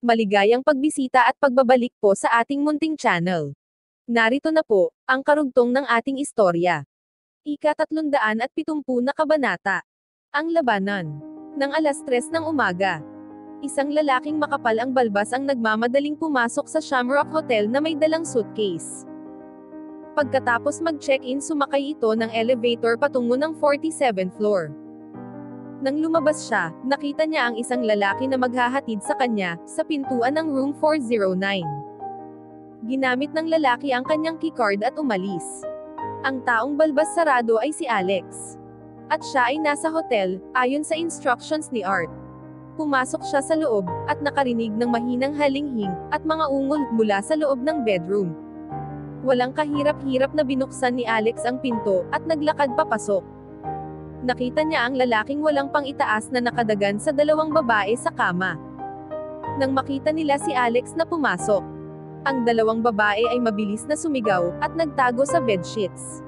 Maligayang pagbisita at pagbabalik po sa ating munting channel. Narito na po, ang karugtong ng ating istorya. Ika-370 na kabanata. Ang labanan. Ng 3:00 ng umaga. Isang lalaking makapal ang balbas ang nagmamadaling pumasok sa Shamrock Hotel na may dalang suitcase. Pagkatapos mag-check-in sumakay ito ng elevator patungo ng 47th floor. Nang lumabas siya, nakita niya ang isang lalaki na maghahatid sa kanya, sa pintuan ng room 409. Ginamit ng lalaki ang kanyang keycard at umalis. Ang taong balbas sarado ay si Alex. At siya ay nasa hotel, ayon sa instructions ni Art. Pumasok siya sa loob, at nakarinig ng mahinang halinghing, at mga ungol mula sa loob ng bedroom. Walang kahirap-hirap na binuksan ni Alex ang pinto, at naglakad papasok. Nakita niya ang lalaking walang pang-itaas na nakadagan sa dalawang babae sa kama. Nang makita nila si Alex na pumasok, ang dalawang babae ay mabilis na sumigaw, at nagtago sa bedsheets.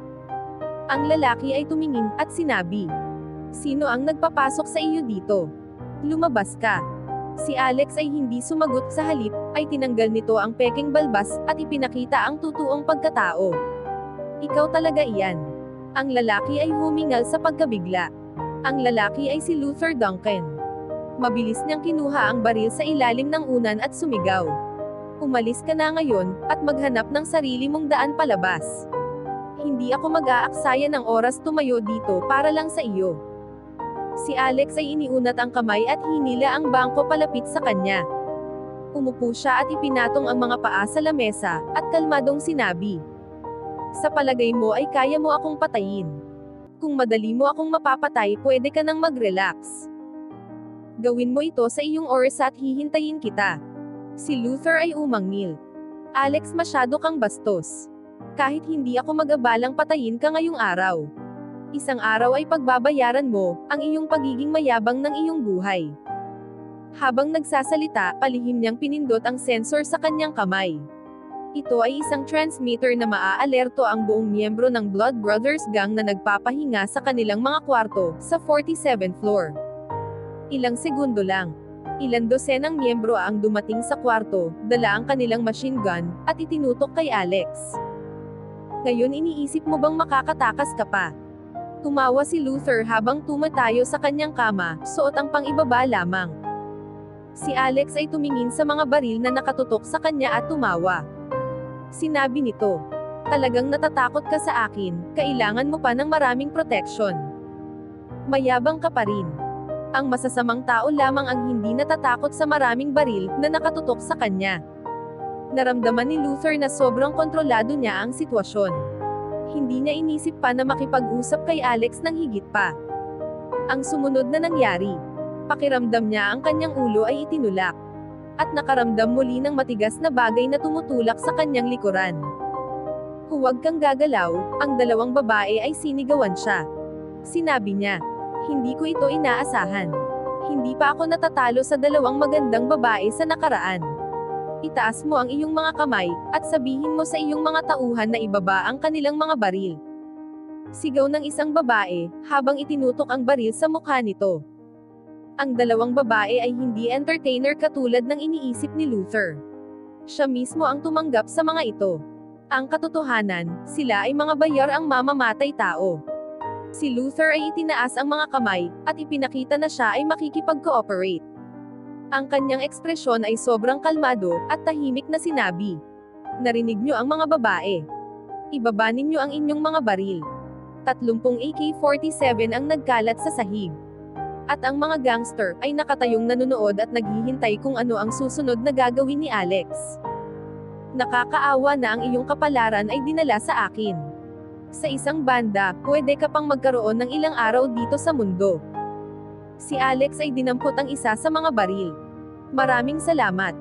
Ang lalaki ay tumingin, at sinabi, "Sino ang nagpapasok sa iyo dito? Lumabas ka." Si Alex ay hindi sumagot, sa halip, ay tinanggal nito ang peking balbas, at ipinakita ang totoong pagkatao. "Ikaw talaga iyan." Ang lalaki ay humingal sa pagkabigla. Ang lalaki ay si Luther Duncan. Mabilis niyang kinuha ang baril sa ilalim ng unan at sumigaw, "Umalis ka na ngayon, at maghanap ng sarili mong daan palabas. Hindi ako mag-aaksaya ng oras tumayo dito para lang sa iyo." Si Alex ay iniunat ang kamay at hinila ang bangko palapit sa kanya. Umupo siya at ipinatong ang mga paa sa lamesa, at kalmadong sinabi, "Sa palagay mo ay kaya mo akong patayin. Kung madali mo akong mapapatay, pwede ka nang mag-relax. Gawin mo ito sa iyong oras at hihintayin kita." Si Luther ay umangil. "Alex, masyado kang bastos. Kahit hindi ako mag-abalang patayin ka ngayong araw. Isang araw ay pagbabayaran mo ang iyong pagiging mayabang ng iyong buhay." Habang nagsasalita, palihim niyang pinindot ang sensor sa kanyang kamay. Ito ay isang transmitter na maaalerto ang buong miyembro ng Blood Brothers gang na nagpapahinga sa kanilang mga kwarto, sa 47th floor. Ilang segundo lang. Ilang dosenang miyembro ang dumating sa kwarto, dala ang kanilang machine gun, at itinutok kay Alex. "Ngayon iniisip mo bang makakatakas ka pa?" Tumawa si Luther habang tumatayo sa kanyang kama, suot ang pang-ibaba lamang. Si Alex ay tumingin sa mga baril na nakatutok sa kanya at tumawa. Sinabi nito, "Talagang natatakot ka sa akin, kailangan mo pa ng maraming protection. Mayabang ka pa rin. Ang masasamang tao lamang ang hindi natatakot sa maraming baril na nakatutok sa kanya." Naramdaman ni Luther na sobrang kontrolado niya ang sitwasyon. Hindi niya inisip pa na makipag-usap kay Alex ng higit pa. Ang sumunod na nangyari, pakiramdam niya ang kanyang ulo ay itinulak. At nakaramdam muli ng matigas na bagay na tumutulak sa kanyang likuran. "Huwag kang gagalaw." Ang dalawang babae ay sinigawan siya. Sinabi niya, "Hindi ko ito inaasahan. Hindi pa ako natatalo sa dalawang magandang babae sa nakaraan. Itaas mo ang iyong mga kamay, at sabihin mo sa iyong mga tauhan na ibaba ang kanilang mga baril." Sigaw ng isang babae, habang itinutok ang baril sa mukha nito. Ang dalawang babae ay hindi entertainer katulad ng iniisip ni Luther. Siya mismo ang tumanggap sa mga ito. Ang katotohanan, sila ay mga bayar ang mamamatay tao. Si Luther ay itinaas ang mga kamay, at ipinakita na siya ay makikipag-cooperate. Ang kanyang ekspresyon ay sobrang kalmado, at tahimik na sinabi, "Narinig niyo ang mga babae. Ibaba ninyo ang inyong mga baril." 30 AK-47 ang nagkalat sa sahig. At ang mga gangster ay nakatayong nanonood at naghihintay kung ano ang susunod na gagawin ni Alex. "Nakakaawa na ang iyong kapalaran ay dinala sa akin. Sa isang banda, pwede ka pang magkaroon ng ilang araw dito sa mundo." Si Alex ay dinampot ang isa sa mga baril. "Maraming salamat.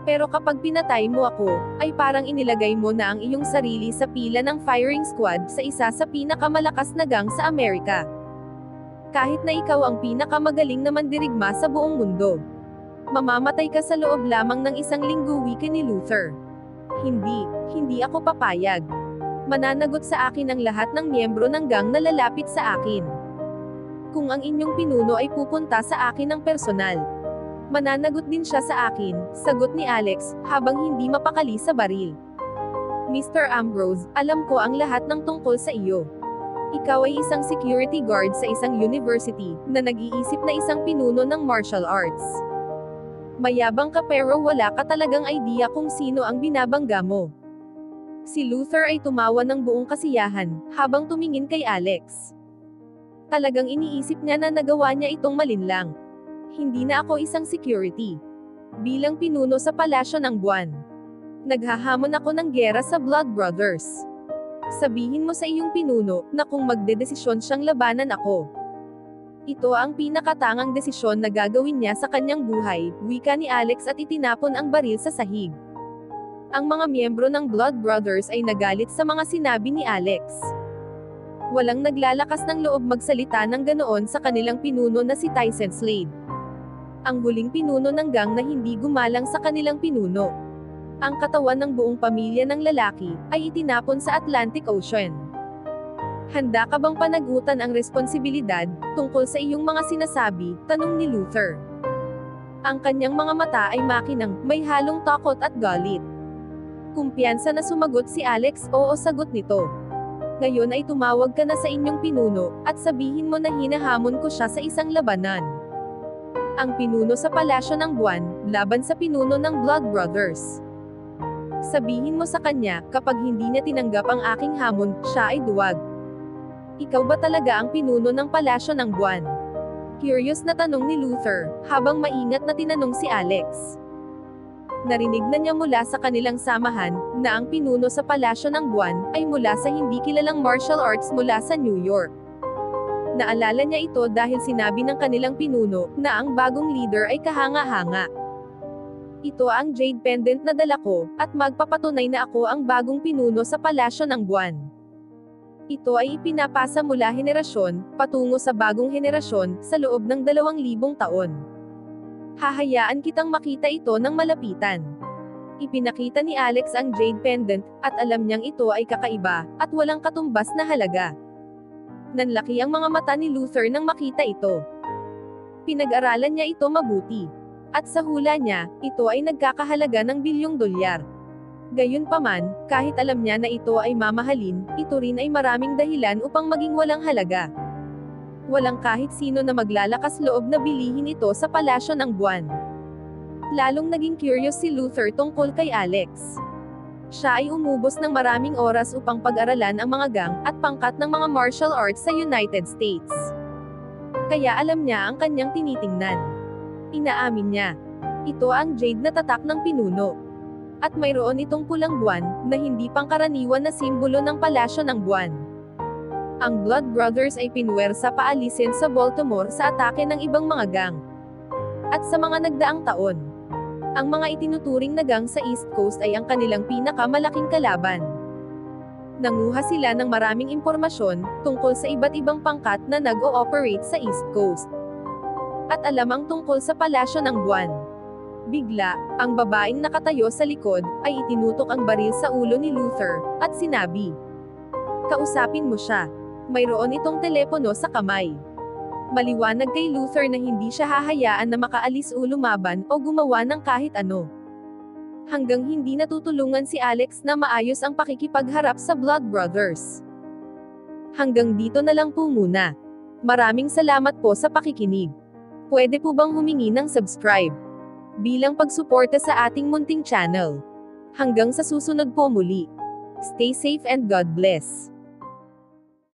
Pero kapag pinatay mo ako, ay parang inilagay mo na ang iyong sarili sa pila ng firing squad sa isa sa pinakamalakas na gang sa Amerika. Kahit na ikaw ang pinakamagaling na mandirigma sa buong mundo. Mamamatay ka sa loob lamang ng isang linggo," wika ni Luther. Hindi ako papayag. Mananagot sa akin ang lahat ng miyembro ng gang na lalapit sa akin. Kung ang inyong pinuno ay pupunta sa akin ng personal, Mananagot din siya sa akin, sagot ni Alex, habang hindi mapakali sa baril. Mr. Ambrose, alam ko ang lahat ng tungkol sa iyo. Ikaw ay isang security guard sa isang university, na nag-iisip na isang pinuno ng martial arts. Mayabang ka pero wala ka talagang idea kung sino ang binabangga mo. Si Luther ay tumawa ng buong kasiyahan, habang tumingin kay Alex. Talagang iniisip niya na nagawa niya itong malinlang. Hindi na ako isang security. Bilang pinuno sa palasyo ng buwan. Naghahamon ako ng giyera sa Blood Brothers. Sabihin mo sa iyong pinuno, na kung magdedesisyon siyang labanan ako. Ito ang pinakatangang desisyon na gagawin niya sa kanyang buhay, wika ni Alex at itinapon ang baril sa sahig. Ang mga miyembro ng Blood Brothers ay nagalit sa mga sinabi ni Alex. Walang naglalakas ng loob magsalita ng ganoon sa kanilang pinuno na si Tyson Slade. Ang huling pinuno ng gang na hindi gumalang sa kanilang pinuno. Ang katawan ng buong pamilya ng lalaki, ay itinapon sa Atlantic Ocean. Handa ka bang panagutan ang responsibilidad, tungkol sa iyong mga sinasabi, tanong ni Luther. Ang kanyang mga mata ay makinang, may halong takot at galit. Kumpiyansa na sumagot si Alex, oo sagot nito. Ngayon ay tumawag ka na sa inyong pinuno, at sabihin mo na hinahamon ko siya sa isang labanan. Ang pinuno sa palasyo ng buwan, laban sa pinuno ng Blood Brothers. Sabihin mo sa kanya, kapag hindi niya tinanggap ang aking hamon, siya ay duwag. Ikaw ba talaga ang pinuno ng palasyo ng buwan? Curious na tanong ni Luther, habang maingat na tinanong si Alex. Narinig na niya mula sa kanilang samahan, na ang pinuno sa palasyo ng buwan, ay mula sa hindi kilalang martial arts mula sa New York. Naalala niya ito dahil sinabi ng kanilang pinuno, na ang bagong leader ay kahanga-hanga. Ito ang jade pendant na dala ko, at magpapatunay na ako ang bagong pinuno sa palasyo ng buwan. Ito ay ipinapasa mula henerasyon, patungo sa bagong henerasyon, sa loob ng 2,000 taon. Hahayaan kitang makita ito ng malapitan. Ipinakita ni Alex ang jade pendant, at alam niyang ito ay kakaiba, at walang katumbas na halaga. Nanlaki ang mga mata ni Luther nang makita ito. Pinag-aralan niya ito mabuti. At sa hula niya, ito ay nagkakahalaga ng bilyong dolyar. Gayunpaman, kahit alam niya na ito ay mamahalin, ito rin ay maraming dahilan upang maging walang halaga. Walang kahit sino na maglalakas loob na bilihin ito sa palasyo ng buwan. Lalong naging curious si Luther tungkol kay Alex. Siya ay umubos ng maraming oras upang pag-aralan ang mga gang at pangkat ng mga martial arts sa United States. Kaya alam niya ang kanyang tinitingnan. Inaamin niya. Ito ang jade na tatak ng pinuno. At mayroon itong pulang buwan, na hindi pangkaraniwan na simbolo ng palasyo ng buwan. Ang Blood Brothers ay pinwersa paalisin sa Baltimore sa atake ng ibang mga gang. At sa mga nagdaang taon, ang mga itinuturing na gang sa East Coast ay ang kanilang pinakamalaking kalaban. Nanguha sila ng maraming impormasyon, tungkol sa iba't ibang pangkat na nag-o-operate sa East Coast. At alam ang tungkol sa palasyo ng buwan. Bigla, ang babaeng nakatayo sa likod, ay itinutok ang baril sa ulo ni Luther, at sinabi, "Kausapin mo siya. Mayroon itong telepono sa kamay." Maliwanag kay Luther na hindi siya hahayaan na makaalis o lumaban, o gumawa ng kahit ano. Hanggang hindi natutulungan si Alex na maayos ang pakikipagharap sa Blood Brothers. Hanggang dito na lang po muna. Maraming salamat po sa pakikinig. Pwede po bang humingi ng subscribe? Bilang pagsuporta sa ating munting channel. Hanggang sa susunod po muli. Stay safe and God bless.